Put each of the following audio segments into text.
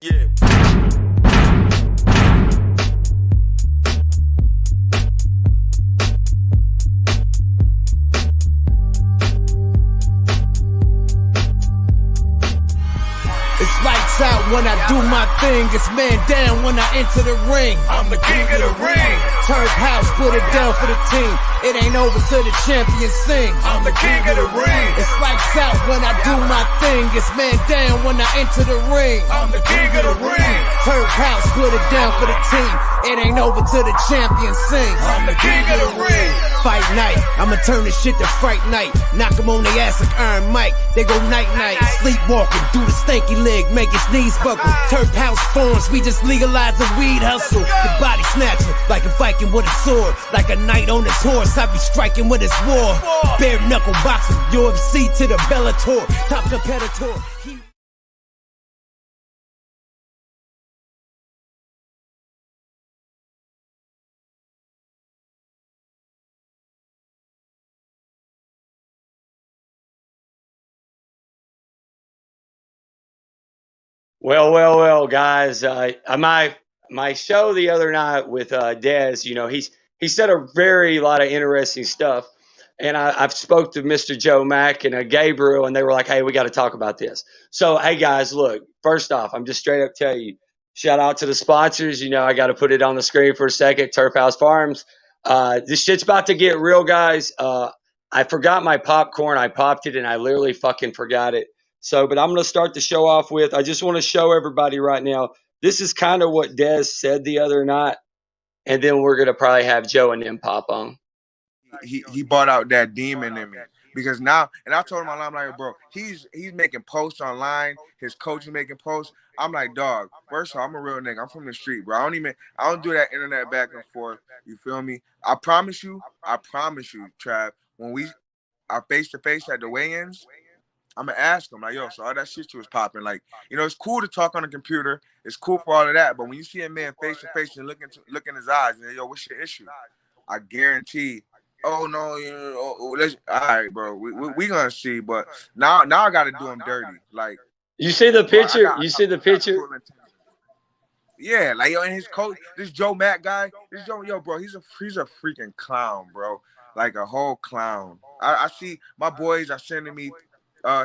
Yeah. It's lights out when I do my thing. It's man down when I enter the ring. I'm the king of the ring. Terphouse, put it down for the team. It ain't over till the champion sing. I'm the king of the ring. It's lights out when I do my thing. It's man down when I enter the ring. I'm the king of the ring. Terphouse, put it down for the team. It ain't over till the champion sing. I'm the king of the ring. Fight night, I'ma turn this shit to fright night. Knock 'em on their ass like Iron Mike. They go night night, sleepwalking, do the stanky leg, make his knees buckle. Terphouse Farmz, we just legalize the weed hustle. The body snatcher, like a Viking with a sword. Like a knight on his horse, I be striking with his war. Bare knuckle boxing, UFC to the Bellator. Top competitor. Well, guys. My show the other night with Des, he said a very lot of interesting stuff, and I've spoke to Mr. Joe Mack and Gabriel, and they were like, "Hey, we got to talk about this." So, hey, guys, look. First off, I'm just straight up tell you, shout out to the sponsors. I got to put it on the screen for a second. Terphouse Farmz. This shit's about to get real, guys. I forgot my popcorn. I popped it, and I literally fucking forgot it. So, but I'm going to start the show off with, I just want to show everybody right now, this is kind of what Des said the other night, and then we're going to probably have Joe and them pop on. He brought out that demon in me because now, and I told him, I'm like, bro, he's making posts online. His coach is making posts. I'm like, dog, first of all, I'm a real nigga. I'm from the street, bro. I don't do that internet back and forth. You feel me? I promise you, Trav, when we are face to face at the weigh-ins, I'm gonna ask him, like, yo, so all that shit you was popping. Like, it's cool to talk on a computer. It's cool for all of that. But when you see a man face to face and look in his eyes and yo, what's your issue? I guarantee, oh no, all right, bro. We gonna see. But now I gotta do him dirty. Like, you see the picture? You see the picture? Yeah, like, yo, and his coach, this Joe Mack guy, bro, he's a freaking clown, bro. Like a whole clown. I see my boys are sending me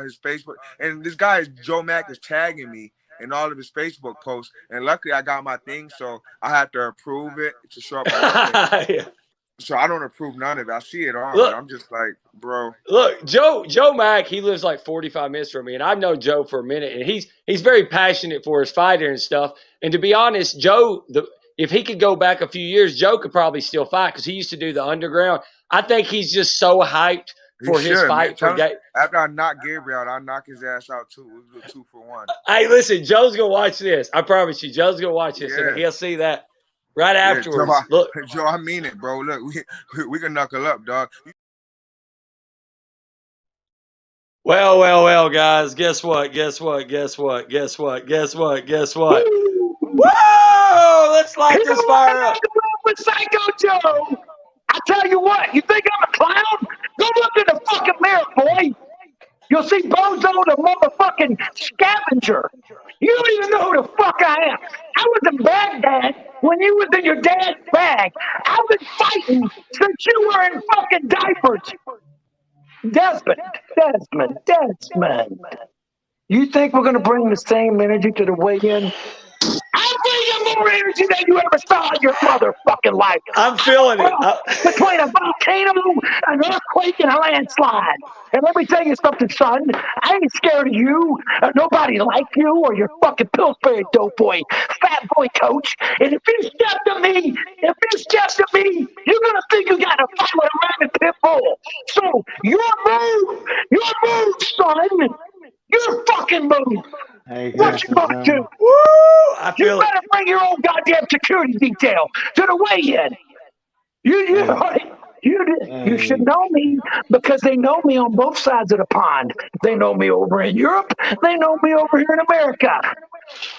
his Facebook, and this guy Joe Mack is tagging me in all of his Facebook posts, and luckily I got my thing, so I have to approve it to show up. Yeah. So I don't approve none of it. I see it all. I'm just like, bro. Look, Joe Mack, he lives like 45 minutes from me, and I've known Joe for a minute, and he's very passionate for his fighter and stuff. And to be honest, Joe, if he could go back a few years, Joe could probably still fight because he used to do the underground. I think he's just so hyped for his fight. After I knock Gabriel out, I'll knock his ass out too. We'll do 2 for 1. Hey, listen, Joe's gonna watch this. I promise you, Joe's gonna watch this, and he'll see that right afterwards. Joe, look, Joe, I mean it, bro. Look, we can knuckle up, dog. Well, guys. Guess what? Whoa! Let's light this fire up. With Psycho Joe. I tell you what, you think I'm a clown? Go look in the fucking mirror, boy. You'll see Bozo the motherfucking scavenger. You don't even know who the fuck I am. I was in Baghdad when you was in your dad's bag. I've been fighting since you were in fucking diapers. Desmond. You think we're going to bring the same energy to the weigh-in? I'm bringing more energy than you ever saw in your motherfucking life. I'm feeling it. Between a volcano, an earthquake, and a landslide. And let me tell you something, son. I ain't scared of you, or nobody like you, or your fucking Pillsbury dope boy, fat boy coach. And if you step to me, you're gonna think you got to fight with a rabid pit bull. So your move, son. Your fucking move. Hey, what you gonna do? Woo! You better bring your own goddamn security detail to the weigh-in. You should know me because they know me on both sides of the pond. They know me over in Europe. They know me over here in America.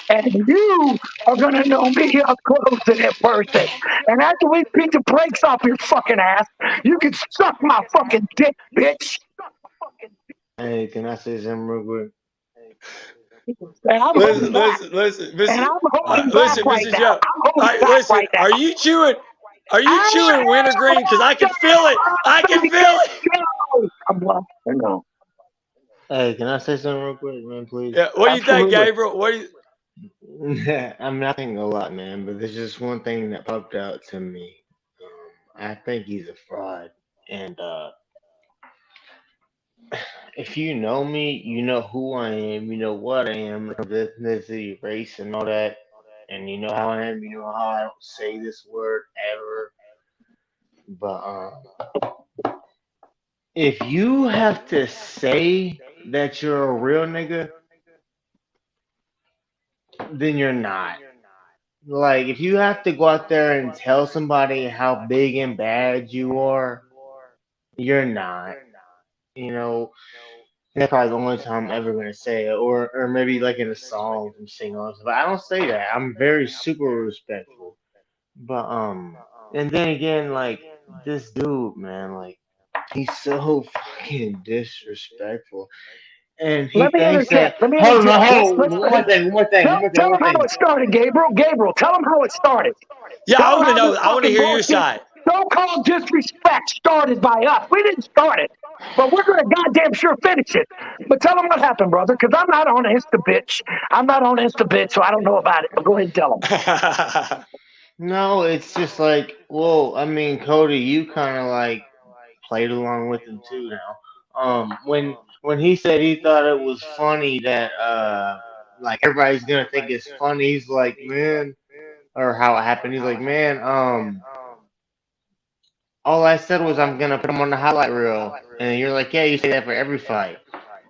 And you are going to know me up close and in person. And after we beat the brakes off your fucking ass, you can suck my fucking dick, bitch. Hey, can I say something real quick? And I'm holding back. Listen, And I'm holding listen, back right Mr. now. Joe. I'm holding back Listen, right now. are you chewing wintergreen? Because I can feel it. I can feel it. I'm bluffing. No. Hey, can I say something real quick, man, please? Yeah. What do you think, Absolutely. Gabriel? What do you? I mean, I think a lot, man, but there's just one thing that popped out to me. I think he's a fraud, and if you know me, you know who I am, you know what I am, ethnicity, race, and all that, and you know how I am, you know how I don't say this word ever. But if you have to say that you're a real nigga, then you're not. Like, if you have to go out there and tell somebody how big and bad you are, you're not. You know, that's probably the only time I'm ever gonna say it, or maybe like in a song from sing on. But I don't say that. I'm very super respectful. But and then again, like this dude, man, like he's so fucking disrespectful, and he Let me thinks that. interject. Let me Hold on, interject. hold on. One more thing. Tell him how it started, Gabriel. Gabriel, tell him how it started. Yeah, Tell I him want to how know. this I want to fucking hear your bullshit, side. so-called disrespect started by us. We didn't start it, but we're going to goddamn sure finish it. But tell him what happened, brother, because I'm not on Insta, bitch. I'm not on Insta, bitch, so I don't know about it. But go ahead and tell him. No, it's just like, well, I mean, Cody, you kind of like played along with him too now. When he said he thought it was funny that like everybody's gonna think it's funny, he's like, man, or how it happened. He's like, man, all I said was I'm gonna put him on the highlight reel, and you're like, yeah, you say that for every fight.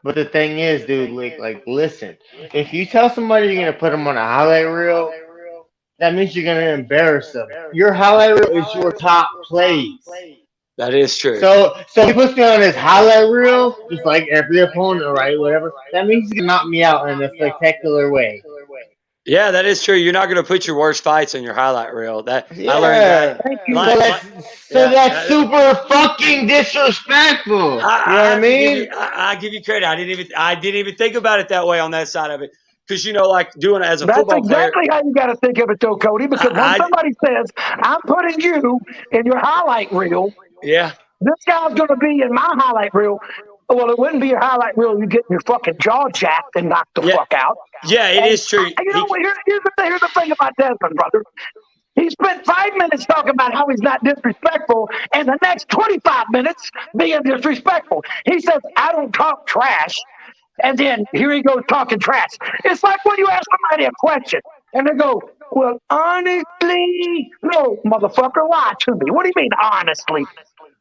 But the thing is, dude, like, listen, if you tell somebody you're gonna put them on a highlight reel, that means you're gonna embarrass them. Your highlight reel is your top plays. That is true. So he puts me on his highlight reel, just like every opponent, right? Whatever. That means he's gonna knock me out in a spectacular way. Yeah, that is true. You're not going to put your worst fights on your highlight reel. That Yeah. I learned that. Thank you. That's super fucking disrespectful. You know what I mean? I give you credit. I didn't even think about it that way on that side of it. Because like doing it as a That's football exactly how you got to think of it, though, Cody. Because when somebody says, "I'm putting you in your highlight reel," yeah, this guy's going to be in my highlight reel. Well, it wouldn't be your highlight reel. You get your fucking jaw jacked and knocked the fuck out. Yeah, it is true. You know, here's the thing about Desmond, brother. He spent 5 minutes talking about how he's not disrespectful, and the next 25 minutes being disrespectful. He says, "I don't talk trash." And then here he goes talking trash. It's like when you ask somebody a question and they go, "Well, honestly," no, motherfucker, lie to me. What do you mean, honestly?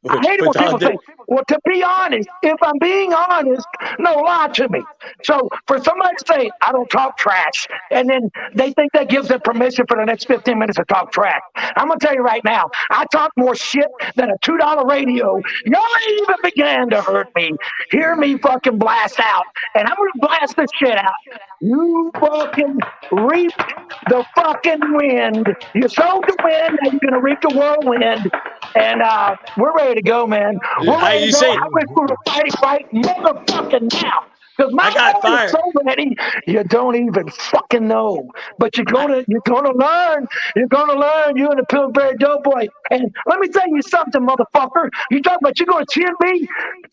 I hate it when people say, "Well, to be honest, if I'm being honest, no, lie to me." So for somebody to say, "I don't talk trash," and then they think that gives them permission for the next 15 minutes to talk trash. I'm going to tell you right now, I talk more shit than a $2 radio. Y'all ain't even began to hurt me. Hear me fucking blast out, and I'm going to blast this shit out. You fucking reap the fucking wind. You sowed the wind, and you're going to reap the whirlwind. And we're ready to go, man. We're ready to go. I wish we were fighting right motherfucking now. Because my heart is so ready, you don't even fucking know. But you're gonna learn. You're gonna learn. You and the Pillsbury Doughboy. And let me tell you something, motherfucker. You talking about you're gonna chin me?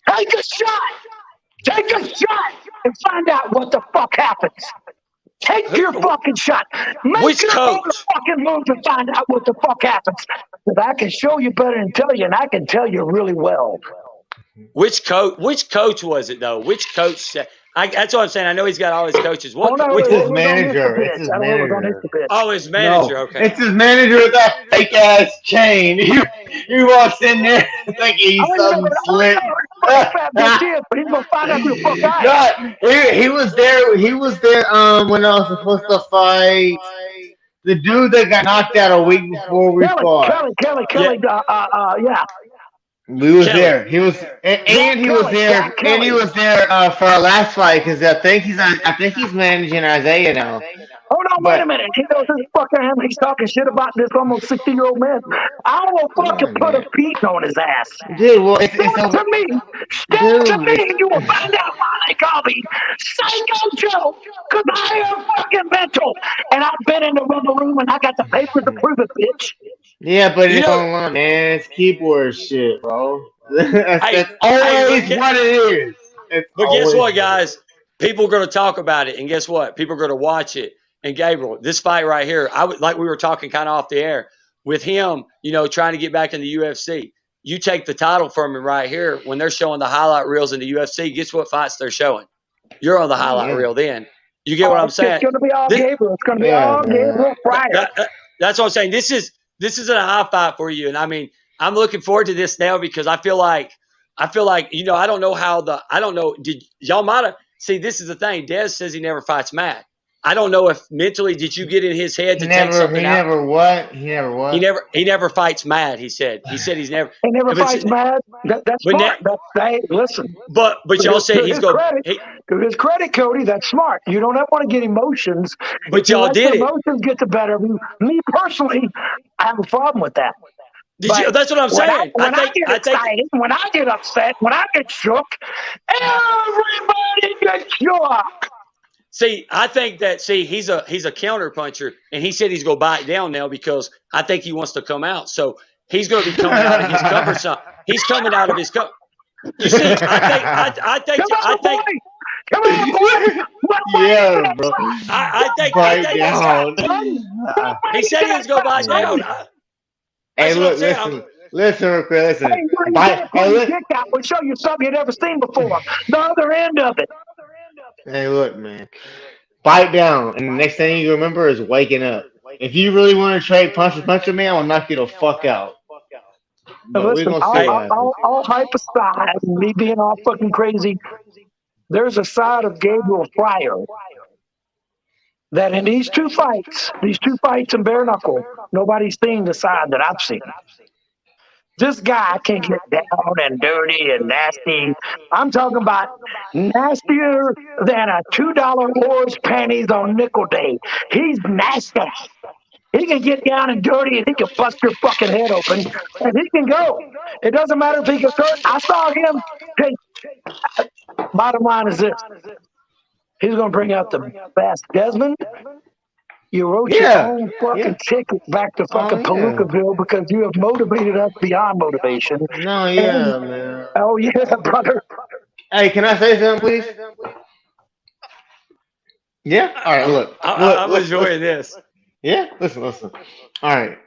Take a shot. Take a shot and find out what the fuck happens. Take your fucking shot. Make your own fucking move to find out what the fuck happens. Because I can show you better than tell you, and I can tell you really well. Which coach was it though? Which coach said? That's what I'm saying. I know he's got all his coaches. It's his manager. It's his manager. Oh, his manager. No, okay. It's his manager with that fake ass chain. He walks in there thinking he's something slick. But he's gonna find out who the fuck I am. He was there. He was there. When I was supposed to fight the dude that got knocked out a week before we fought. Kelly. Yeah. We was there. He was, and he was there, and he was there for our last fight because I think he's managing Isaiah now. Hold wait a minute. He knows his fucking him. He's talking shit about this almost 60-year-old man. I will fucking put a beating on his ass. Dude, well, Step to me. Step to me, and you will find out why they call me Psycho Joe. Because I am fucking mental. And I've been in the rubber room, and I got the papers to prove it, bitch. Yeah, but it's online, man. It's keyboard shit, bro. That's always what it is. But guess what, guys? People are going to talk about it, and guess what? People are going to watch it. And Gabriel, this fight right here, like we were talking kind of off the air with him, you know, trying to get back in the UFC. You take the title from him right here when they're showing the highlight reels in the UFC. Guess what fights they're showing? You're on the highlight reel then. You get what I'm saying? It's going to be all Gabriel. It's going to be all Gabriel Freyre. That's what I'm saying. This isn't a high fight for you. And I mean, I'm looking forward to this now because I feel like, you know, I don't know. Did y'all might have, see, this is the thing. Des says he never fights Matt. I don't know if mentally, did you get in his head to take something out? He never fights Matt, he said. He said he's never. He never fights Matt? That's smart. Hey, listen. But y'all said he's going to. To his credit, Cody, that's smart. You don't ever want to get emotions. But y'all did it. Emotions get the better of you. Me personally, I have a problem with that. That's what I'm saying. When I get excited, when I get upset, when I get shook, everybody gets shook. See, I think that he's a counter puncher, and he said he's going to bite down now because I think he wants to come out. So he's going to be coming out of his comfort zone. He's coming out of his comfort. You see, I think. Come on, boy. Yeah, bro. I think. He said he was going to bite down. Hey, look, listen, real quick, listen. We'll show you something you've never seen before. The other end of it. Hey, look, man. Bite down, and the next thing you remember is waking up. If you really want to trade punch with me, I will knock you the fuck out. But listen, all hype aside, me being all fucking crazy, there's a side of Gabriel Freyre that in these two fights in bare knuckle, nobody's seen the side that I've seen. This guy can get down and dirty and nasty. I'm talking about nastier than a $2 whore's panties on nickel day. He's nasty. He can get down and dirty and he can bust your fucking head open and he can go. It doesn't matter if he gets hurt. I saw him. Hey, bottom line is this. He's going to bring out the best. Desmond, you wrote your own fucking ticket back to fucking Palookaville because you have motivated us beyond motivation. No, man. Oh, yeah, brother. Hey, can I say something, please? Yeah? All right, look. I'm enjoying this. Yeah? Listen. All right.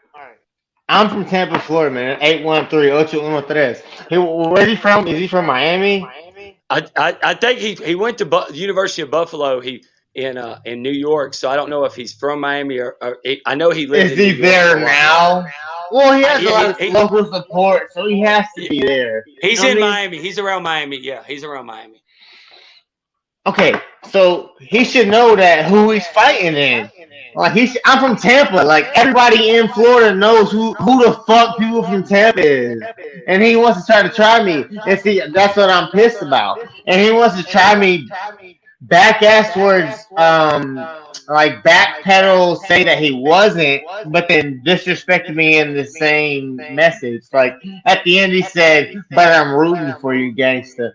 I'm from Tampa, Florida, man. 813-813. Where's he from? Is he from Miami? I think he went to University of Buffalo. In New York, so I don't know if he's from Miami or I know he lives. Is he there now? Well, he has a lot of local support, so he has to be there. He's in Miami. He's around Miami. Yeah, he's around Miami. Okay, so he should know that who he's fighting in. Like I'm from Tampa. Like everybody in Florida knows who the fuck people from Tampa is, and he wants to try me. And see, that's what I'm pissed about. And he wants to try me. Back ass towards like backpedal, say that he wasn't, but then disrespected me in the same message. Like at the end he said, "But I'm rooting for you, gangster."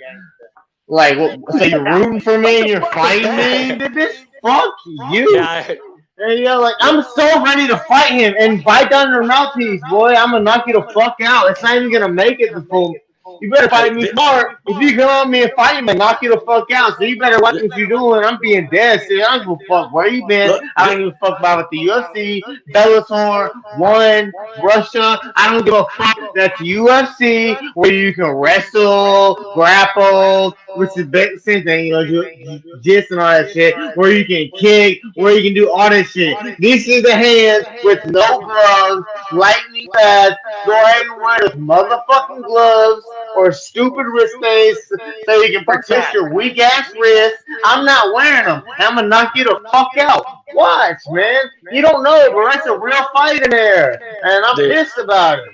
Like, so you're rooting for me and you're fighting me? This fuck you. Yeah. And like I'm so ready to fight him and bite down your mouthpiece, boy. I'm gonna knock you the fuck out. It's not even gonna make it the full. You better fight me smart. If you come on me and fight me, knock you the fuck out. So you better watch what you're doing. I'm being dead. See, I don't give a fuck where you been. I don't give a fuck about the UFC, Bellator, One, Russia. I don't give a fuck. That's UFC where you can wrestle, grapple, which is the same thing, you know, jiu-jitsu and all that shit. Where you can kick, where you can do all this shit. This is the hands with no gloves, lightning fast. Go ahead and wear those motherfucking gloves. Or stupid wrist things so you can protect your weak ass wrist. I'm not wearing them. I'm gonna knock you the fuck out. Watch, man. You don't know, but that's a real fight in there, and I'm pissed about it.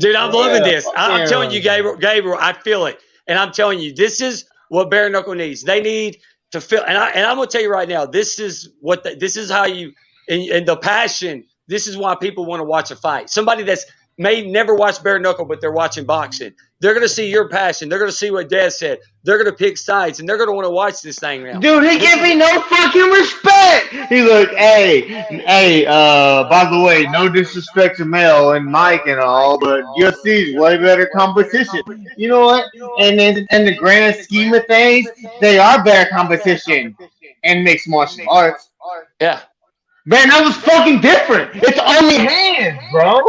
Dude, I'm loving this. I'm telling you, Gabriel, I feel it, and I'm telling you, this is what bare knuckle needs. They need to feel, and I'm gonna tell you right now, this is how you and the passion. This is why people want to watch a fight. Somebody that's may never watch bare knuckle, but they're watching boxing. They're going to see your passion. They're going to see what Dad said. They're going to pick sides, and they're going to want to watch this thing now. Dude, he give me no fucking respect. He's like, hey, by the way, no disrespect to Mel and Mike and all, but UFC is way better competition. You know what? And in the grand scheme of things, they are better competition in mixed martial arts. Yeah. Man, that was fucking different. It's only hands, bro.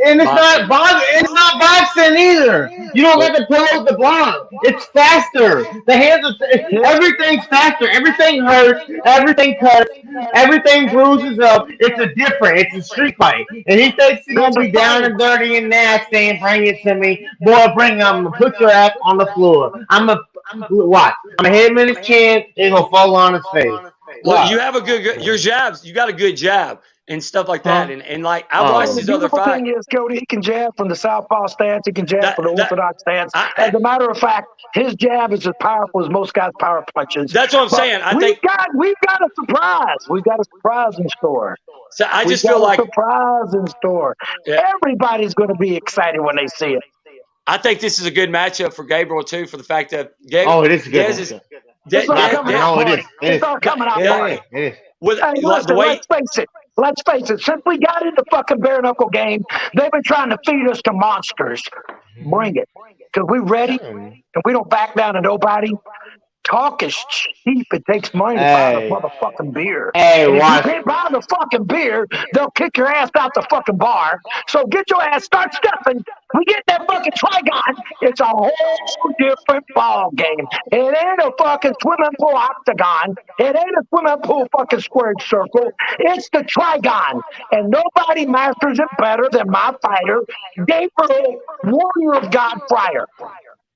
And it's not boxing either. You don't have to pull the block. It's faster. The hands are everything's faster. Everything hurts. Everything cuts. Everything bruises up. It's a street fight. And he thinks he's gonna be down and dirty and nasty and bring it to me. Boy, bring him. I'm gonna put your ass on the floor. I'm gonna hit him in his chin. He's gonna fall on his face. Well, you have your jabs. You got a good jab. And stuff like that, and like I watched these other fights. The thing is, Cody, he can jab from the southpaw stance. He can jab from the orthodox stance. As a matter of fact, his jab is as powerful as most guys' power punches. That's what I'm saying. We've got a surprise. We've got a surprise in store. So I just feel like a surprise in store. Yeah. Everybody's going to be excited when they see it. I think this is a good matchup for Gabriel too, for the fact that Gabriel. Oh, it is good. It's all coming out. It is. Let's face it. Since we got into fucking bare knuckle game, they've been trying to feed us to monsters. Bring it, because we're ready and we don't back down to nobody. Talk is cheap. It takes money to buy the motherfucking beer. And if you can't buy the fucking beer, they'll kick your ass out the fucking bar. So get your ass, start stepping. We get that fucking Trigon. It's a whole different ball game. It ain't a fucking swimming pool octagon. It ain't a swimming pool fucking squared circle. It's the Trigon. And nobody masters it better than my fighter, Gabriel, Warrior of God Freyre.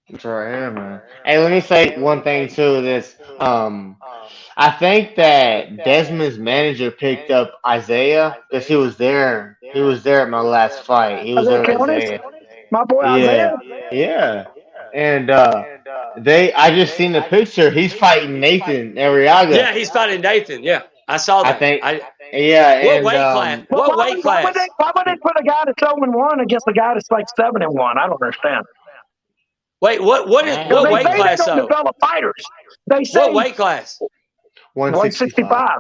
That's right here, man. Hey, let me say one thing too. I think that Desmond's manager picked up Isaiah because he was there. He was there at my last fight. He was there with Isaiah. My boy Isaiah. Yeah. And I just seen the picture. He's fighting Nathan Arriaga. Yeah, he's fighting Nathan. Yeah, I saw that. I think. What weight class? What weight class? Why would they put a guy that's 0-1 against a guy that's like 7-1? I don't understand. Wait, what weight class? They don't develop fighters. They say what weight class? 165.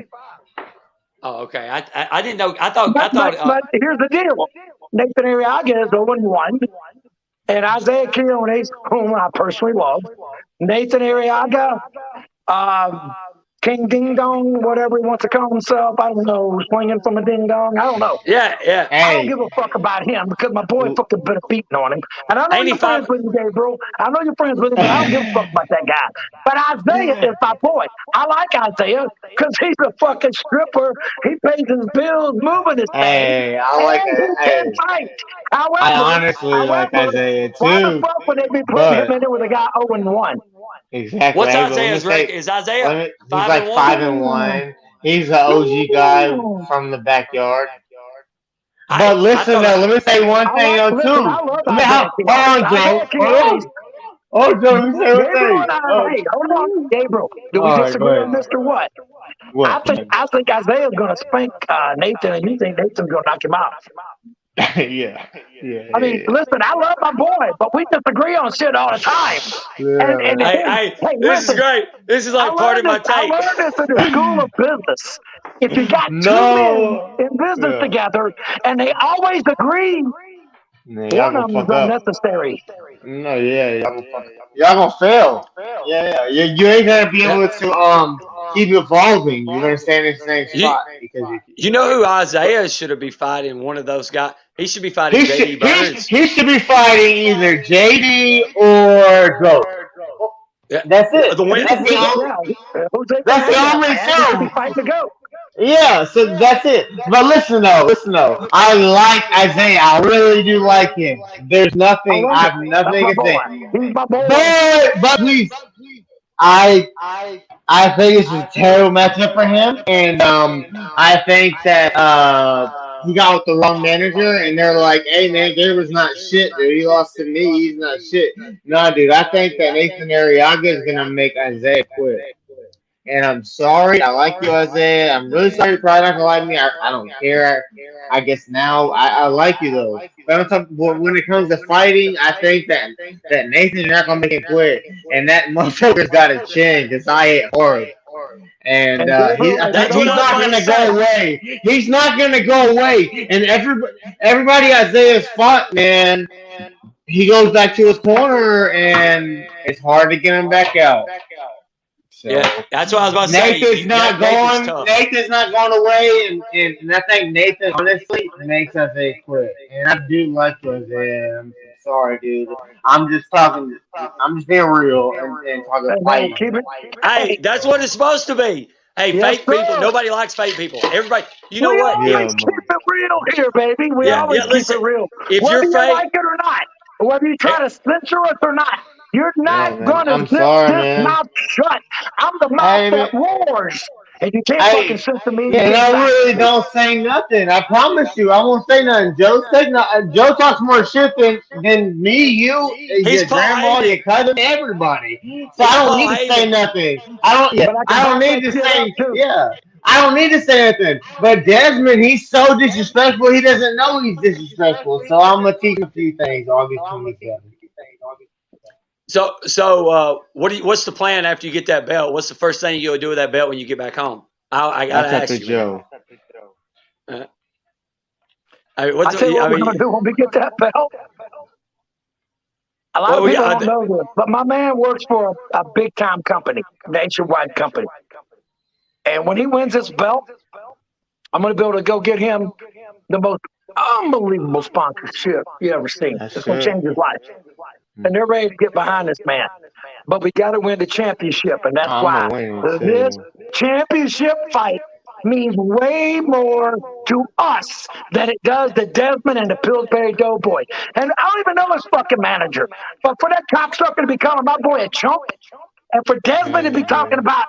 Oh, okay. I didn't know. I thought. But here's the deal: Nathan Arriaga is 0-1, and Isaiah Quinones, whom I personally love. Nathan Arriaga, King Ding Dong, whatever he wants to call himself. I don't know, swinging from a ding dong. I don't know. Yeah. I don't give a fuck about him because my boy fucking been beating on him. And I know you're friends with him, Gabriel. I know you're friends with him, but I don't give a fuck about that guy. But Isaiah is my boy. I like Isaiah because he's a fucking stripper. He pays his bills, moving his thing. I like that. Fight. However, I honestly like Isaiah too. Why the fuck would they be putting him in there with a guy 0-1? Exactly. What's Isaiah's record? Is Isaiah? He's like 5-1. He's an OG guy from the backyard. But listen, let me say one thing though too. Hold on, Joe. Hold on, let me say one thing. Hold on, Gabriel. Do we disagree on Mr. What? I think Isaiah's gonna spank Nathan, and you think Nathan's gonna knock him out. Yeah. I mean, listen, I love my boy, but we disagree on shit all the time. Yeah. Hey, this is great. This is like part of my tape. I learned this in the school of business. If you got two men in business together and they always agree, one of them is unnecessary. No, y'all gonna fail. Yeah. You ain't gonna be able to keep evolving. You're gonna stay in the same spot because you know who Isaiah should be fighting? One of those guys. He should be fighting JD Burns. He should be fighting either JD or Goat. That's it. That's the only two. Yeah, so that's it. But listen though, I like Isaiah. I really do like him. There's nothing. I have nothing to say. But please, I think it's a terrible matchup for him, and I think that he got with the wrong manager, and they're like, "Hey man, Gabriel's not shit, dude. He lost to me. He's not shit." No, dude, I think that Nathan Arriaga is gonna make Isaiah quit. And I'm sorry. I like you, Isaiah. I'm really sorry you're probably not gonna like me. I don't care. I guess now I like you though. But when it comes to fighting, I think that Nathan's not gonna make it quit, and that motherfucker's got a chin because I hit hard. And I think That's what he's I was not about gonna to go say. away. He's not gonna go away. And everybody Isaiah's fought, man, he goes back to his corner, and it's hard to get him back out. So Yeah, that's what I was about to say. Nathan's not Nathan's going. tough. Nathan's not going away, and I think Nathan honestly makes Isaiah quit. And I do like you, Isaiah. I'm sorry, dude. I'm just talking. I'm just being real and talking Hey, man, fighting. keep it. Hey, that's what it's supposed to be. Hey, Yes, fake people. sir. Nobody likes fake people. Everybody, you know We what? Yeah, always keep it real here, baby. We Yeah, always yeah. keep Listen, it real. if Whether you're you fake, like it or not, whether you try to censor us or not, you're yeah, not man. gonna I'm zip sorry, this man. mouth shut. I'm the mouth Hey, that man. roars. And you can't fucking censor me. Yeah, You and can't I silence really me. don't say nothing. I promise you, I won't say nothing. Joe talks more shit than me, you, he's your Paul grandma, Heyman. your cousin, everybody. So He's I don't Paul need to say Heyman. nothing. I don't. Yeah, But I can I don't back need that to shit up say. too. Yeah, I don't need to say anything. But Desmond, he's so disrespectful. He doesn't know he's disrespectful. So I'm gonna teach him a few things. August 27th. So, what's the plan after you get that belt? What's the first thing you'll do with that belt when you get back home? I gotta That's up ask to you, man. Joe. I mean, I tell you what we're gonna do when we get that belt. A lot of people don't know this, but my man works for a big time company, nationwide company. And when he wins this belt, I'm gonna be able to go get him the most unbelievable sponsorship you ever seen. That's It's gonna it. change his life. And they're ready to get behind this man. But we got to win the championship, and that's I'm why gonna win this too. championship fight means way more to us than it does to Desmond and the Pillsbury Doughboy. And I don't even know his fucking manager. But for that cocksucker to be calling my boy a chump, and for Desmond to be talking about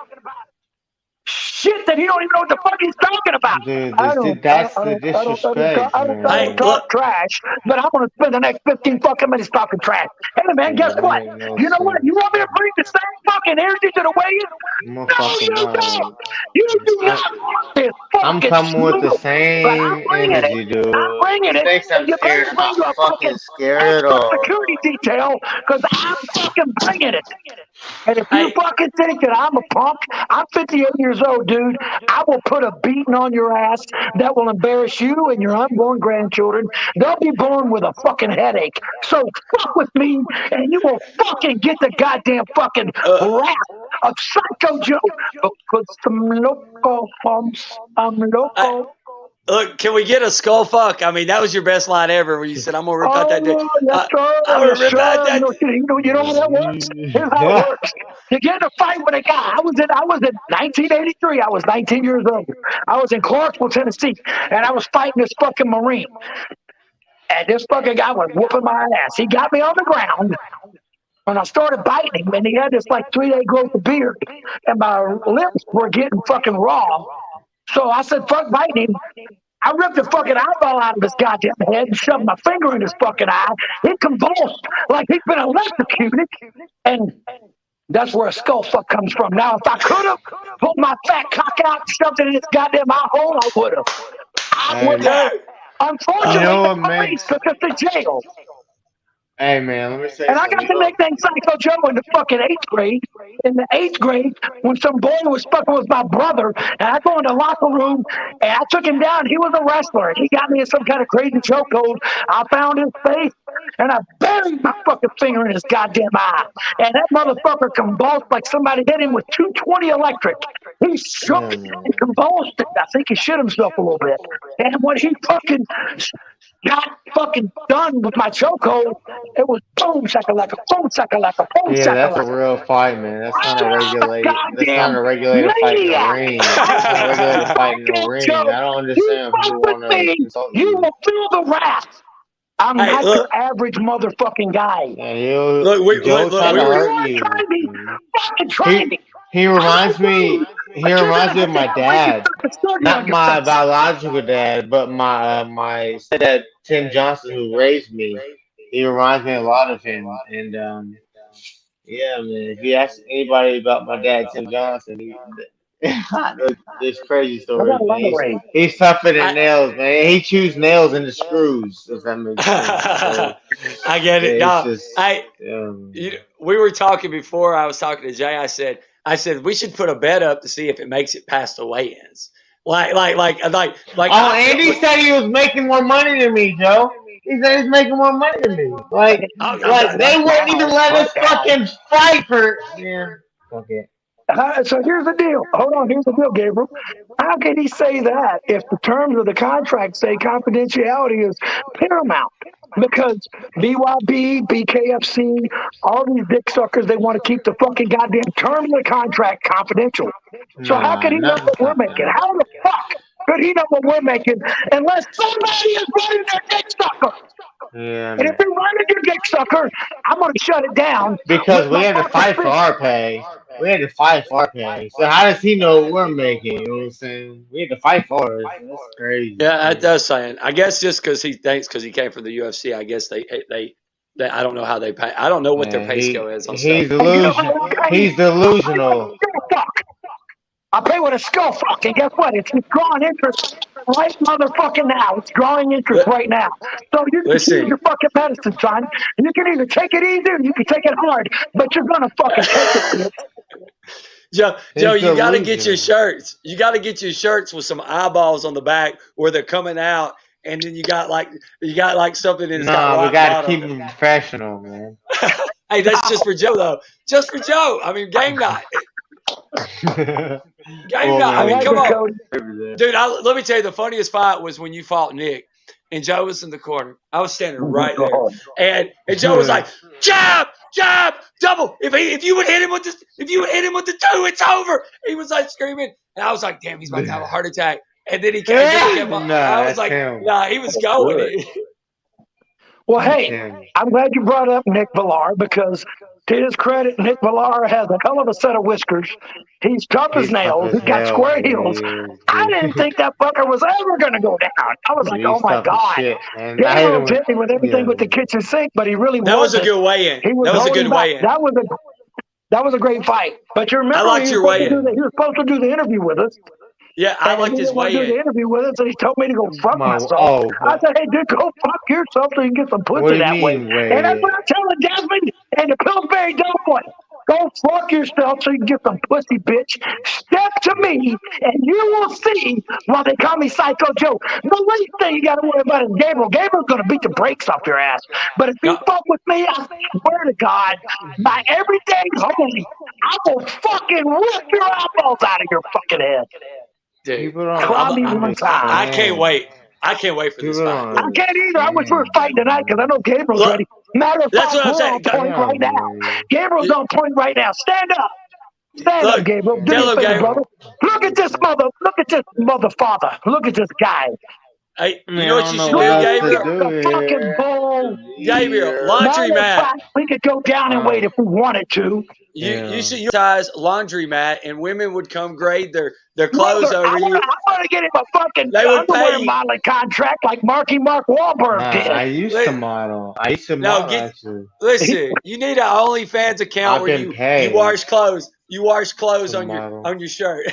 shit that he don't even know what the fuck he's talking about. Dude, I don't that's the disrespect, man. talk trash, but I'm gonna spend the next 15 fucking minutes talking trash. Hey man, guess That what? make no You know what? sense. You want me to bring the same fucking energy to the weigh-in? No, Motherfucker, you don't. no. You do not want this I'm fucking coming with the smoke, but I'm same bringing it. energy, dude. I'm bringing You it, think I'm and you better scared? I'm bring not you a fucking fucking scared at extra all. security detail, because I'm fucking bringing it. And if you Hey, fucking think that I'm a punk, I'm 58 years old, dude. I will put a beating on your ass that will embarrass you and your unborn grandchildren. They'll be born with a fucking headache. So fuck with me, and you will fucking get the goddamn fucking wrath of Psycho Joe. Because I'm loco, I'm loco. look, can we get a skull fuck? I mean, that was your best line ever when you said, "I'm gonna rip out that dick." Oh, yes, sir. I'm gonna Yes, rip out sir. that. You know how that works? Here's how it works. You get in a fight with a guy. I was in 1983. I was 19 years old. I was in Clarksville, Tennessee, and I was fighting this fucking Marine. And this fucking guy was whooping my ass. He got me on the ground, and I started biting him, and he had this like 3-day growth of beard, and my lips were getting fucking raw. So I said, fuck biting him. I ripped the fucking eyeball out of his goddamn head and shoved my finger in his fucking eye. He convulsed like he'd been electrocuted. And that's where a skull fuck comes from. Now, if I could have pulled my fat cock out and shoved it in his goddamn eye hole, I would have. I would have. Unfortunately, You know what the police took us to jail. Hey man, let me say And I got something. the nickname Psycho Joe in the fucking 8th grade. In the 8th grade, when some boy was fucking with my brother, and I go in the locker room, and I took him down. He was a wrestler, and he got me in some kind of crazy chokehold. I found his face, and I buried my fucking finger in his goddamn eye. And that motherfucker convulsed like somebody hit him with 220 electric. He shook and convulsed. I think he shit himself a little bit. And when he fucking got fucking done with my chokehold, it was boom shakalaka, boom shakalaka, boom Yeah, that's a shakalaka. real fight, man. That's not a regulated. That's not Goddamn a regulated fight in the maniac! ring. That's not a regulated fight in the Psycho ring. Joe, I don't you understand if fuck people with want to me, insult you you. will feel the wrath. I'm Hey, not look, your average motherfucking guy. Yeah, look, Joe tried we to If were. you hurt want to you. try me, fucking try me. He I reminds don't me. know, He but you're gonna reminds me have of to my have like dad. a study Not on your my face. biological dad, but my stepdad, Tim Johnson, who raised me. He reminds me a lot of him, and Yeah, man. If you ask anybody about my dad, Tim Johnson, there's crazy I got stories, a man. lot of rage. He's tougher than I nails, man. He chews nails into screws, if that makes sense. So I get yeah, it. it's No, just we were talking before. I was talking to Jay. I said we should put a bet up to see if it makes it past the weigh-ins. Oh, Andy said he was making more money than me, Joe. He said he's making more money than me. Like, Oh, like they wouldn't even let us fucking fight for. Yeah, fuck it. So here's the deal. Hold on. Here's the deal, Gabriel. How can he say that if the terms of the contract say confidentiality is paramount? Because BYB, BKFC, all these dick suckers, they want to keep the fucking goddamn terms of the contract confidential. So how Nah, can he know nothing's what we're making? How the fuck could he know what we're making unless somebody is running their dick sucker? Yeah, And if man. you're running your dick sucker, I'm going to shut it down Because with we my had to fucking fight for fist. our pay. We had to fight for our pay. So how does he know what we're making? You know what I'm saying? We had to fight for it. That's crazy. yeah, that does saying. I guess just because he thinks because he came from the UFC, I guess they I don't know how they pay. I don't know what their Man, pay scale is on he's stuff. Hey, you know what I pay? He's I pay with delusional. a skull fuck. I pay with a skull fuck, and guess what? It's drawing interest right motherfucking now. It's drawing interest Let, right now. So you can let's choose see. your fucking medicine, son. You can either take it easy or you can take it hard, but you're gonna fucking take it, bitch. Joe, He's you got to get your delusional. shirts. You got to get your shirts with some eyeballs on the back where they're coming out, and then you got like something that's got Nah, we rock gotta keep bottom. him professional, man. Hey, that's just for Joe though. Just for Joe. I mean, game night. Game Well, night. I I mean, man, like come it, on, Cody. dude. Let me tell you, the funniest fight was when you fought Nick, and Joe was in the corner. I was standing right there, and Joe was like, jab, jab, double. If you would hit him with this, if you would hit him with the two, it's over. He was like screaming, and I was like, damn, he's about to have a heart attack. And then he kept on. Nah, I was that's like, him. nah, he was going. Well, That's hey, him. I'm glad you brought up Nick Villar because, to his credit, Nick Villar has a hell of a set of whiskers. He's tough as He's tough nails. as He's got hell. square Yeah, heels. he is, I dude. didn't think that fucker was ever going to go down. I was like, oh He's my tough as God. shit, man. I hate Gabriel's him. hit me with everything with the kitchen sink, but he really That was a wasn't. good weigh-in. He was That was a holding good back. weigh-in. That was a great fight. But you I remember liked he was your supposed to do weigh-in. he was supposed to do the interview with us. Yeah, I And liked he his didn't want to do the weigh-in. interview with us, and he told me to go fuck myself. Oh, I said, hey, dude, go fuck yourself so you can get some what pussy do you that way. mean, And that's wait? what I'm telling Desmond and the Pillsbury Doughboy. Go fuck yourself so you can get some pussy, bitch. Step to me, and you will see why they call me Psycho Joe. The least thing you got to worry about is Gabriel. Gabriel's going to beat the brakes off your ass. But if you No, fuck with me, I swear to God, by everything holy, I will fucking rip your eyeballs out of your fucking head. dude, People don't Try me one time. I can't understand. wait. I can't wait for this People fight. don't I can't either. I wish we were understand. fighting tonight because I know Gabriel's Look, ready. Matter of that's fact, what I'm we're saying. on point Yeah, right now. man. Gabriel's on point right now. Stand up. Stand up, Look, Gabriel. Do me a hello, favor, Gabriel. brother. Look at this mother father. Look at this guy. Hey, Man, you know I what don't you know should what do, else to Gabriel? do The fucking here. bull. Gabriel, Matter of laundromat. fact, we could go down and wait if we wanted to. You should utilize laundromat, and women would come grade their clothes Brother, over you. I want to get him a fucking They would pay underwear you. modeling contract like Mark Wahlberg Nah, did. I used to model. No, get Actually. listen. You need an OnlyFans account I've where been you paid wash clothes. You wash clothes to on model. your shirt.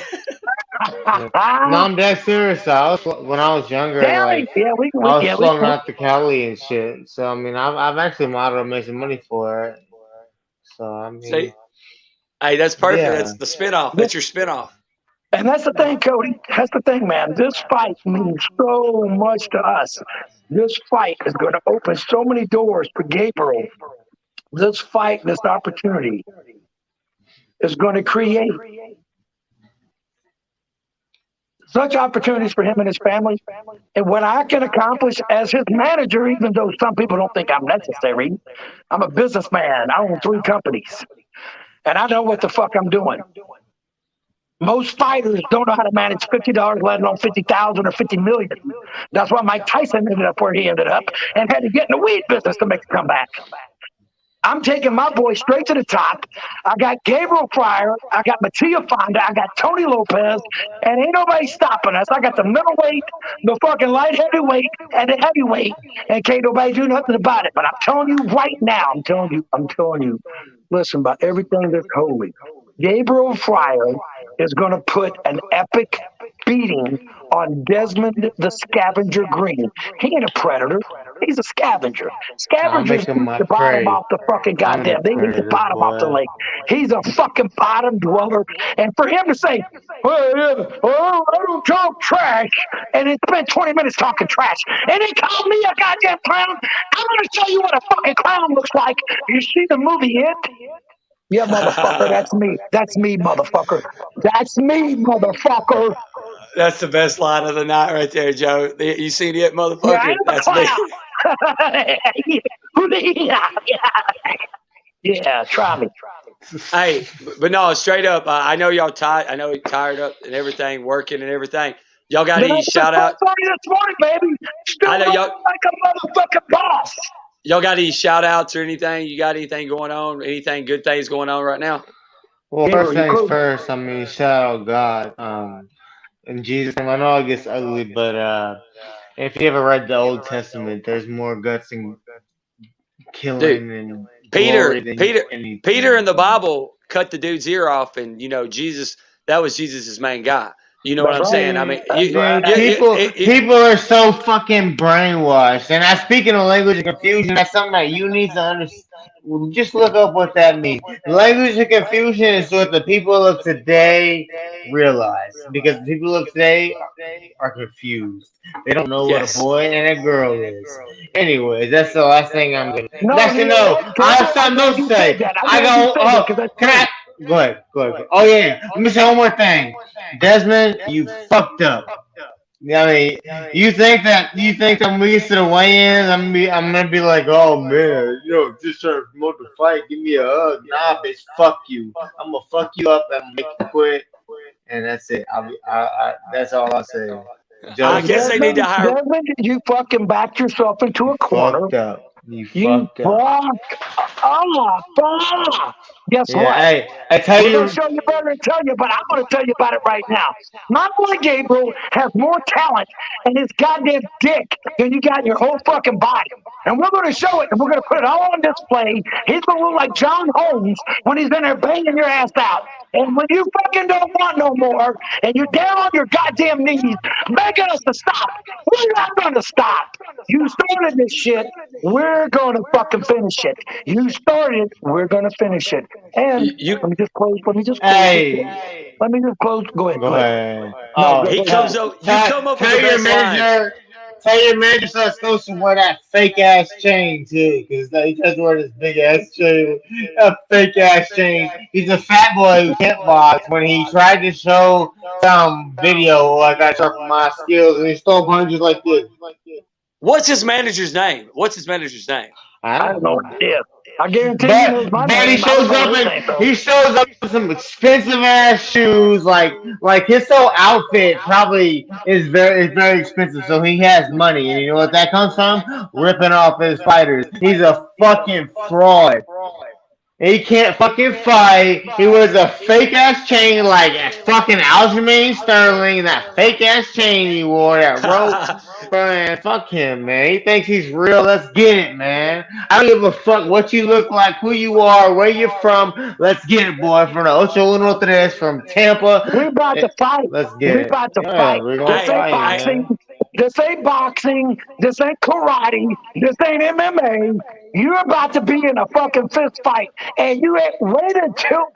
No, I'm dead serious. When I was younger, Damn, like yeah, I was we floating out to Cali and shit. So I mean, I've actually modeled and made some money for it. So I See, mean, hey, that's perfect. yeah. That's the spinoff. That's your spinoff. And that's the thing, Cody. That's the thing, man. This fight means so much to us. This fight is going to open so many doors for Gabriel. This fight, this opportunity is going to create such opportunities for him and his family. And what I can accomplish as his manager, even though some people don't think I'm necessary, I'm a businessman. I own 3 companies. And I know what the fuck I'm doing. Most fighters don't know how to manage $50, let alone 50,000 or 50 million. That's why Mike Tyson ended up where he ended up and had to get in the weed business to make a comeback. I'm taking my boy straight to the top. I got Gabriel Freyre, I got Mattia Fonda, I got Tony Lopez, and ain't nobody stopping us. I got the middleweight, the fucking light heavyweight, and the heavyweight, and can't nobody do nothing about it. But I'm telling you right now, I'm telling you, listen, by everything that's holy, Gabriel Freyre is going to put an epic beating on Desmond the Scavenger Green. He ain't a predator. He's a scavenger. I'll Scavengers make him eat my the bottom prey. off the fucking I'm the goddamn. They eat the predator, bottom off the boy. lake. He's a fucking bottom dweller. And for him to say, well, yeah, oh, I don't talk trash, and then spend 20 minutes talking trash, and then call me a goddamn clown. I'm going to show you what a fucking clown looks like. You see the movie It? Yeah, motherfucker, that's me. That's me, motherfucker. That's me, motherfucker. That's the best line of the night right there, Joe. You seen it, Yeah, I am motherfucker? a That's me. clown. Yeah, try me. Hey, but no, straight up. I know y'all tired. I know you're tired up and everything, working and everything. Y'all got Then I any was shout out? 4:30 this morning, baby. Still I know running y'all. like a motherfucking boss. Y'all got any shout outs or anything? You got anything going on? Anything good things going on right now? Well, Gabriel, first you things cool? first. I mean, shout out God. In Jesus' name. I know it gets ugly, but if you ever read the Old Testament, there's more guts and Dude, killing and Peter, glory than Peter, Peter in anything. the Bible cut the dude's ear off, and Jesus, that was Jesus's main guy. You know what That's I'm right. saying? I Man, mean, That's man, right. people are so fucking brainwashed. And I speak in a language of confusion. That's something that you need to understand. Just look up what that means. Language of confusion is what the people of today realize. Because the people of today are confused. They don't know what a yes. boy and a girl is. Anyways, that's the last thing I'm gonna. No, That's you the know no. what, I have Gabriel? I'm something glad else you to said say. that. I'm I glad you go. said that Oh, because that's can true. I? Go ahead. Go ahead. Oh yeah. Let me say one more thing. Desmond, you fucked up. I mean, you think I'm used to the weigh-ins? I'm gonna be like, oh man, just trying to promote the fight. Give me a hug. Nah, bitch, fuck you. I'm gonna fuck you up and make you quit, and that's it. That's all I say. I And guess they Joseph, need to Desmond, hire. Desmond, you fucking backed yourself into you a corner. fucked up. You You fucked up. fuck up. Guess Yeah, what? hey, I tell We're going to you, show you better and tell you, but I'm going to tell you about it right now. My boy Gabriel has more talent in his goddamn dick than you got in your whole fucking body. And we're going to show it, and we're going to put it all on display. He's going to look like John Holmes when he's in there banging your ass out. And when you fucking don't want no more, and you're down on your goddamn knees begging us to stop, we're not going to stop. You started this shit. We're going to fucking finish it. You started. We're going to finish it. And You let me just close. Let me just close this. hey, Let me just close. Go ahead. go Go ahead. ahead. No, Oh, go, he go ahead. comes up. You come up with the tell your best line. manager. Tell your manager so it's supposed to wear that fake ass chain too, because he doesn't wear this big ass chain, a fake ass chain. He's a fat boy who can't box. When he tried to show some video, like I sharpen my skills, and he stole punches like this. What's his manager's name? What's his manager's name? I I have don't no know. idea. I guarantee he knows my But he name. I don't shows know up his in name though. some expensive ass shoes, like his whole outfit probably is very expensive. So he has money, and you know what that comes from? Ripping off his fighters. He's a fucking fraud. He can't fucking fight. He wears a fake ass chain like fucking Aljamain Sterling. That fake ass chain he wore, that rope. Man, fuck him, man. He thinks he's real. Let's get it, man. I don't give a fuck what you look like, who you are, where you're from. Let's get it, boy. From the Ocho Nortes, from Tampa. We're about to fight. Let's get We're it. about to Yeah, fight. we're gonna This I, ain't fight, I, boxing. man. This ain't boxing. This ain't karate. This ain't MMA. You're about to be in a fucking fist fight, and you ain't wait until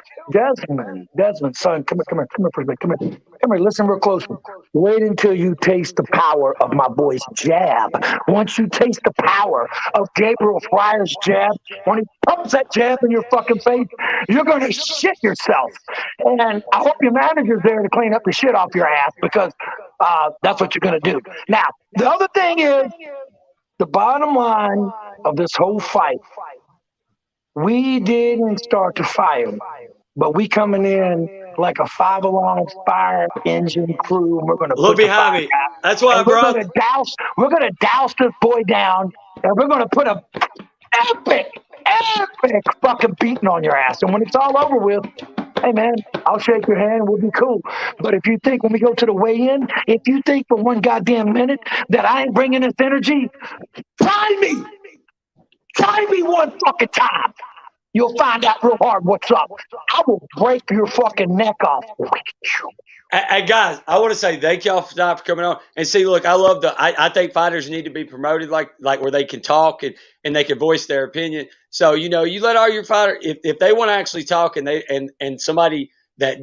Desmond, son, come here for a minute, come here, listen real closely. Wait until you taste the power of my boy's jab. Once you taste the power of Gabriel Freyre's jab, when he pumps that jab in your fucking face, you're gonna shit yourself. And I hope your manager's there to clean up the shit off your ass because that's what you're gonna do. Now, the other thing is the bottom line of this whole fight. We didn't start the fire, but we coming in like a 5 alarm fire engine crew, and we're gonna look put the fire behind me. out, That's why I and brought. we're gonna douse this boy down, and we're gonna put a epic, epic fucking beating on your ass. And when it's all over with, hey man, I'll shake your hand. We'll be cool. But if you think when we go to the weigh-in, if you think for one goddamn minute that I ain't bringing this energy, try me. Try me one fucking time. You'll find out real hard what's up. I will break your fucking neck off. Hey guys, I want to say thank y'all for coming on. And see, look, I love I think fighters need to be promoted like where they can talk and they can voice their opinion. So, you let all your fighters, if they want to actually talk and somebody that,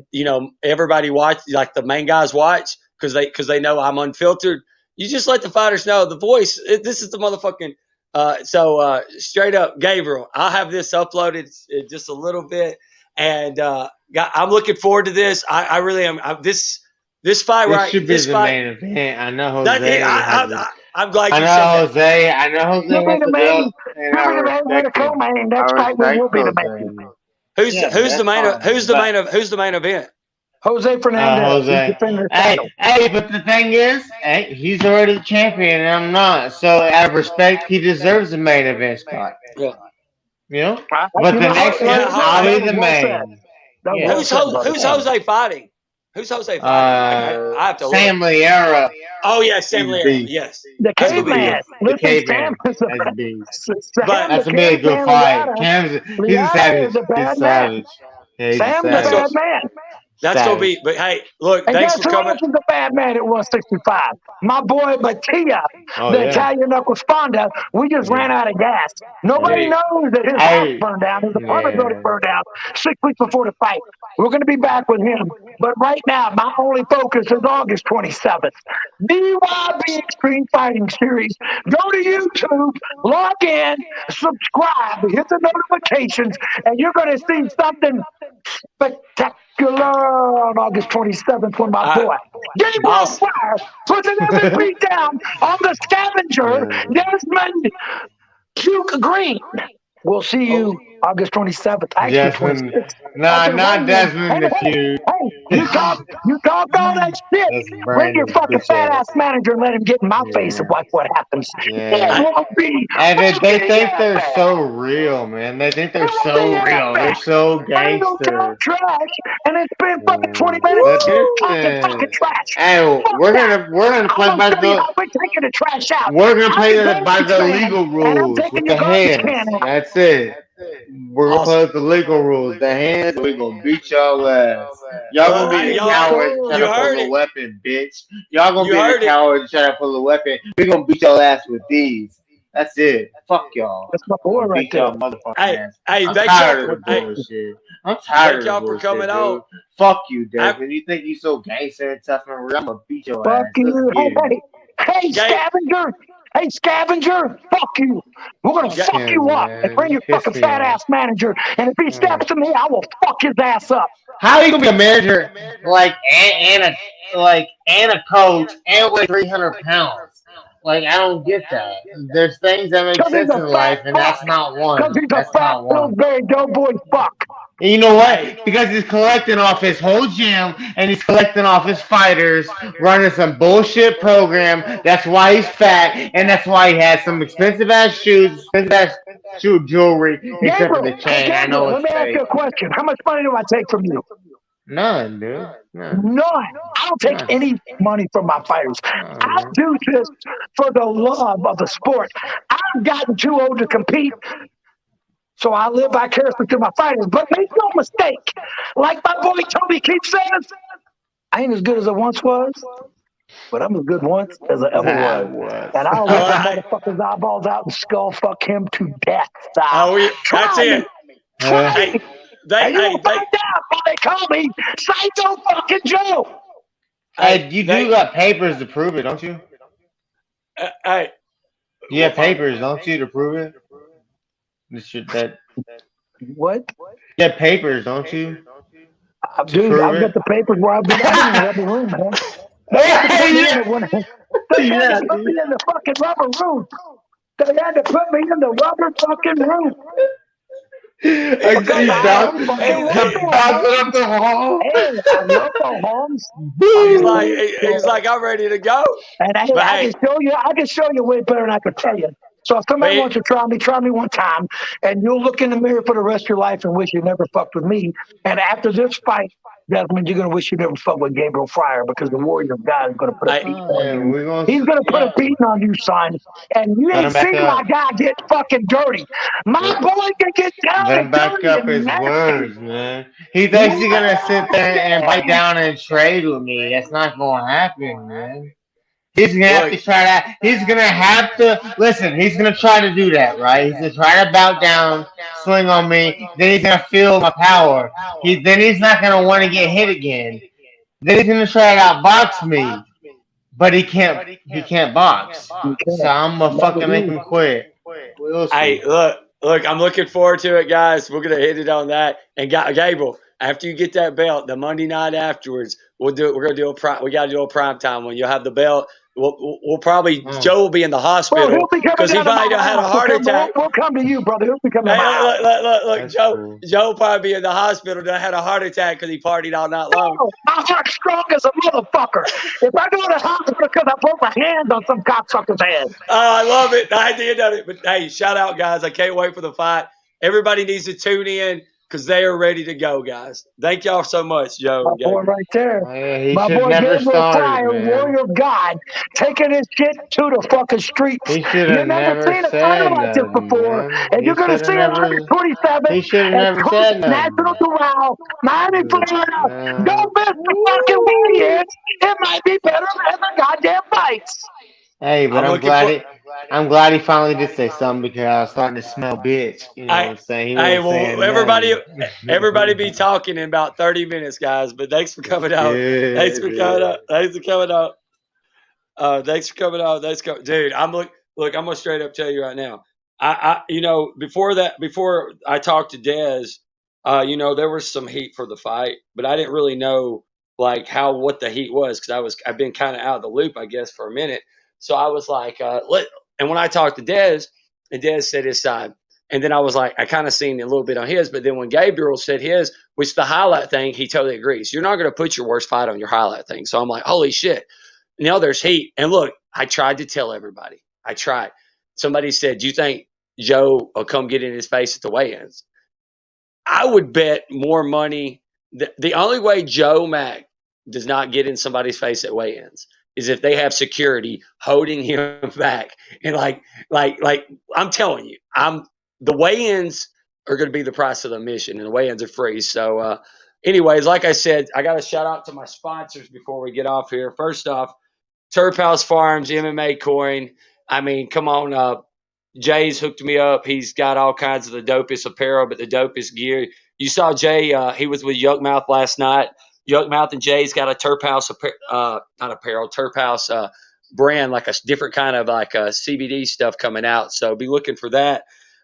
everybody watch, like the main guys watch because they know I'm unfiltered, you just let the fighters know the voice. This is the motherfucking. So straight up, Gabriel, I'll have this uploaded just a little bit. And I'm looking forward to this. I really am. This fight, This right? should be This the fight. main event. I know Jose. I'm glad you I said know that. Jose. I know Jose You'll be has the the main. belt, and I You'll be the main with a respect him. co-main. I Next fight we respect will be the Jose. main. Who's Yeah, the that's main fine. who's the main event? Jose Fernandez. He's Jose. defending the Hey, title. but the thing is, he's already the champion, and I'm not. So out of respect, he deserves the main event spot. Yeah. But the next one, yeah, I'll be the well said. main. That Yeah. was well said, Who's brother. Jose fighting? Who's Jose fighting? I have to Sam look. Liera. Oh yeah, Sam He's Liera. beast. Yes. The That's gonna be caveman. good. The Listen, caveman. Sam is a That's beast. But That's the gonna be a good caveman fight. Liara. He's a Liara savage. is a He's a bad man. savage. Yeah, he's a Sam's a That's bad savage. gonna man. that's gonna Savage. be. But hey, look, And thanks guess for who coming. else is a bad man at 165? My boy Mattia, Oh the yeah. Italian knuckle sponda. We just ran out of gas. Nobody Yeah. knows that his house burned down, his apartment building burned down 6 weeks before the fight. We're going to be back with him. But right now, my only focus is August 27th. DYB Extreme Fighting Series. Go to YouTube, log in, subscribe, hit the notifications, and you're going to see something spectacular on August 27th when my boy Gabriel Freyre puts another beat down on the scavenger Desmond Green. We'll see you August 27th. Actually, Desmond. 26th. Nah, not Desmond the feud. Hey, you talk all that shit. That's Bring your Brandon's fucking bitch fat ass. ass manager and let him get in my face and watch what happens. Yeah. It won't be. And they think fucking they're epic. so real, man. They think they're It won't so be real. They're epic. so I ain't gonna talk gangster. trash, and it's been fucking 20 minutes talking fucking trash. Hey, Fuck we're that. gonna play I'm by gonna tell you the how we're taking the trash out. we're gonna I'm play the by garbage the man, legal and I'm rules taking with your the garbage hands. can out. That's it. We're gonna Awesome. play with the legal rules. The hands, we're gonna beat y'all ass. Y'all Well, gonna be hey, the y'all, coward trying you to pull heard the it. weapon, bitch. Y'all gonna You be the heard it. coward trying to pull the weapon. We're gonna beat y'all ass with these. That's it. Fuck y'all. That's my boy Gonna right beat there. y'all motherfucking Hey, ass. hey, I'm thank tired of y'all. the Hey, bullshit. I'm tired thank of y'all the for bullshit, coming dude. on. Fuck you, I- Desmond. You think you so gangster and tough and real? I'm gonna beat your Fuck ass. you. Let's get it. Hey, scavenger. Hey, scavenger. Fuck you. We're going to Yeah. fuck you up and bring your Piss fucking me fat off. ass manager. And if he steps to me, I will fuck his ass up. How are you gonna be a manager and a coach and weigh 300 pounds? Like I don't get that. There's things that make Because he's sense a in fat life, and fuck. that's not one. Because he's a That's fat not one. Pillsbury Doughboy fuck. And you know what? Hey. Because he's collecting off his whole gym and he's collecting off his fighters, running some bullshit program. That's why he's fat, and that's why he has some expensive ass shoes, expensive ass shoe jewelry, except for the Gabriel, chain. I know let it's me ask you fake. a question. How much money do I take from you? None, dude. None. None. I don't take None. any money from my fighters. I None. do this for the love of the sport. I've gotten too old to compete, so I live vicariously through my fighters. But make no mistake, like my boy Toby keeps saying, I ain't as good as I once was, but I'm as good once as I ever That was. was. And I'll All rip that right. motherfucker's eyeballs out and skull fuck him to death. That's Try me. it. Try Hey, me. And you'll hey, find out why they call me Psycho fucking Joe. Hey, you do got papers to prove it, don't you? Hey. You have papers, don't you, to prove it? That What? you have papers, don't you? Dude, prove I've it? got the papers where I've been in the rubber room, man. They had to put me in the fucking rubber room. They had to put me in the rubber fucking room. I Because see I am Doc fucking local, bouncing Holmes. up the hall. Hey, I'm local, Holmes. He's like, I'm ready to go. And hey, But I can show you way better than I could tell you. So if somebody But- wants to try me one time, and you'll look in the mirror for the rest of your life and wish you never fucked with me. And after this fight, Desmond, you're gonna wish you never fucked with Gabriel Freyre because the Warrior guy is gonna put a I beating Oh, on yeah, you. we're gonna, He's gonna put a yeah, beating on you, son. And you let ain't him back seen my up. guy get fucking dirty. My boy can get down Let and him back dirty up and his nasty. words, man. He's actually gonna sit there and bite Nasty. down and trade with me. That's not gonna happen, man. He's gonna have look. to try that. He's gonna have to listen. He's gonna try to do that, right? He's gonna try to bow down, swing on me. Then he's gonna feel my power. He's not gonna want to get hit again. Then he's gonna try to outbox me, but he can't. He can't box. You So can't. I'm gonna Not with fucking make me. him quit. We'll Hey, see. look, I'm looking forward to it, guys. We're gonna hit it on that. And Gable, after you get that belt, the Monday night afterwards, we'll do it. We're gonna do we gotta do a prime time when you'll have the belt. We'll probably Mm. Joe will be in the Well, he'll hospital be coming because he down to my probably done had a house. heart attack. We'll come to you, brother. He'll be coming to Hey, my house. look, That's Joe. cool. Joe probably be in the hospital. Done had a heart attack because he partied all night long. No, my heart's strong as a motherfucker. If I go to the hospital because I broke my hand on some cocksucker's head. Oh, I love it. The idea of it. But hey, shout out, guys. I can't wait for the fight. Everybody needs to tune in because they are ready to go, guys. Thank y'all so much, Joe My and boy Gabe. right there. Oh, yeah, he My should have boy never Gabriel started, Freyre, man. Warrior God, taking his shit to the fucking streets. He should You have never never seen a fighter said like this nothing, before, man. and He you're gonna should have see it never. August 27th He should have at never Truth said National nothing. Corral, Miami, Florida. Man. Don't miss the fucking weekend. It might be better than the goddamn fights. Hey, but I'm looking for. I'm glad he finally did say something because I was starting to smell bitch. You know what I, I'm saying? He hey, wasn't well, saying everybody nothing. be talking in about 30 minutes, guys. But thanks for It's coming out. Thanks good. for coming out. Thanks for coming out. Thanks for coming out. Dude. Look. I'm gonna straight up tell you right now. Before I talked to Dez, there was some heat for the fight, but I didn't really know like what the heat was because I've been kind of out of the loop, I guess, for a minute. So I was like, and when I talked to Dez, and Dez said his side, and then I was like, I kind of seen a little bit on his, but then when Gabriel said his, which the highlight thing, he totally agrees. You're not gonna put your worst fight on your highlight thing. So I'm like, holy shit. There's heat. And look, I tried to tell everybody. I tried. Somebody said, "Do you think Joe will come get in his face at the weigh-ins?" I would bet more money. The only way Joe Mack does not get in somebody's face at weigh-ins is if they have security holding him back. And like I'm telling you, the weigh-ins are going to be the price of the admission, and the weigh-ins are free. So, anyways, like I said, I got to shout out to my sponsors before we get off here. First off, Terphouse Farmz, MMACOIN. I mean, come on. Jay's hooked me up. He's got all kinds of the dopest apparel, but the dopest gear. You saw Jay. He was with Yuckmouth last night. Yuckmouth and Jay's got a Terphouse, not apparel, Terphouse brand, like a different kind of like CBD stuff coming out. So be looking for that.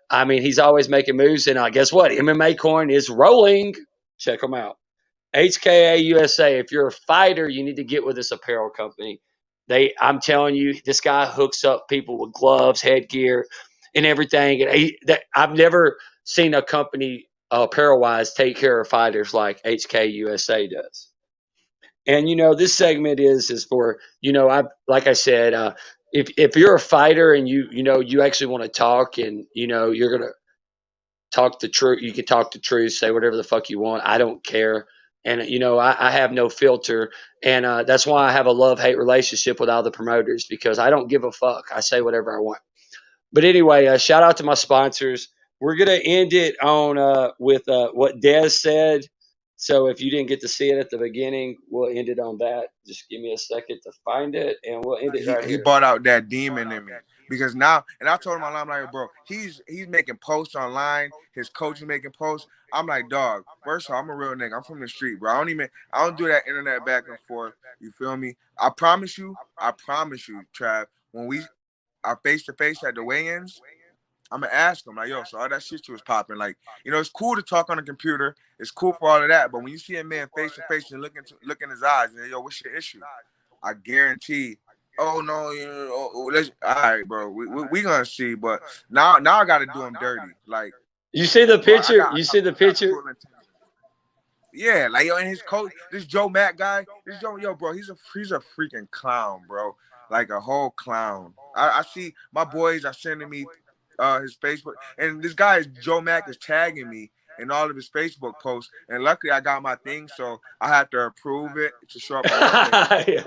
I mean, he's always making moves. And guess what? MMACOIN is rolling. Check them out. HKA USA. If you're a fighter, you need to get with this apparel company. I'm telling you, this guy hooks up people with gloves, headgear, and everything. And I've never seen a company apparel wise take care of fighters like HK USA does. And this segment is for I like I said, if you're a fighter and you actually want to talk and you're gonna talk the truth, you can talk the truth, say whatever the fuck you want. I don't care. And I have no filter, and that's why I have a love-hate relationship with all the promoters because I don't give a fuck. I say whatever I want. But anyway, shout out to my sponsors. We're gonna end it on with what Des said. So if you didn't get to see it at the beginning, we'll end it on that. Just give me a second to find it, and we'll end it right He here. brought out that demon in me because now, and I told him, I'm like, bro, he's making posts online. His coach is making posts. I'm like, dog. First of all, I'm a real nigga. I'm from the street, bro. I don't do that internet back and forth. You feel me? I promise you, Trav. When we are face to face at the weigh-ins, I'm gonna ask him like, yo, so all that shit you was popping, like, it's cool to talk on a computer. It's cool for all of that, but when you see a man face to face and look in his eyes, and yo, what's your issue? I guarantee. Oh no, all right, bro. We gonna see, but now I got to do him dirty. Like, You see the bro, picture? You see the picture? Yeah, like and his coach, this Joe Mack guy, bro, he's a freaking clown, bro. Like a whole clown. I see my boys are sending me his Facebook, and this guy Joe Mack is tagging me, and all of his Facebook posts. And luckily, I got my thing, so I had to approve it to show up on my thing. Yeah.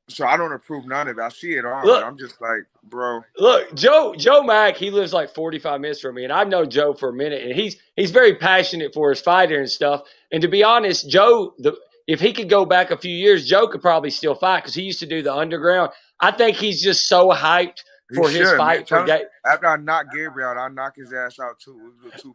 So I don't approve none of it. I see it all. Look, I'm just like, bro. Look, Joe Mack, he lives like 45 minutes from me, and I've known Joe for a minute, and he's very passionate for his fighter and stuff. And to be honest, Joe, if he could go back a few years, Joe could probably still fight because he used to do the underground. I think he's just so hyped for his fight for After I knock Gabriel out, I'll knock his ass out too. We'll do 2 for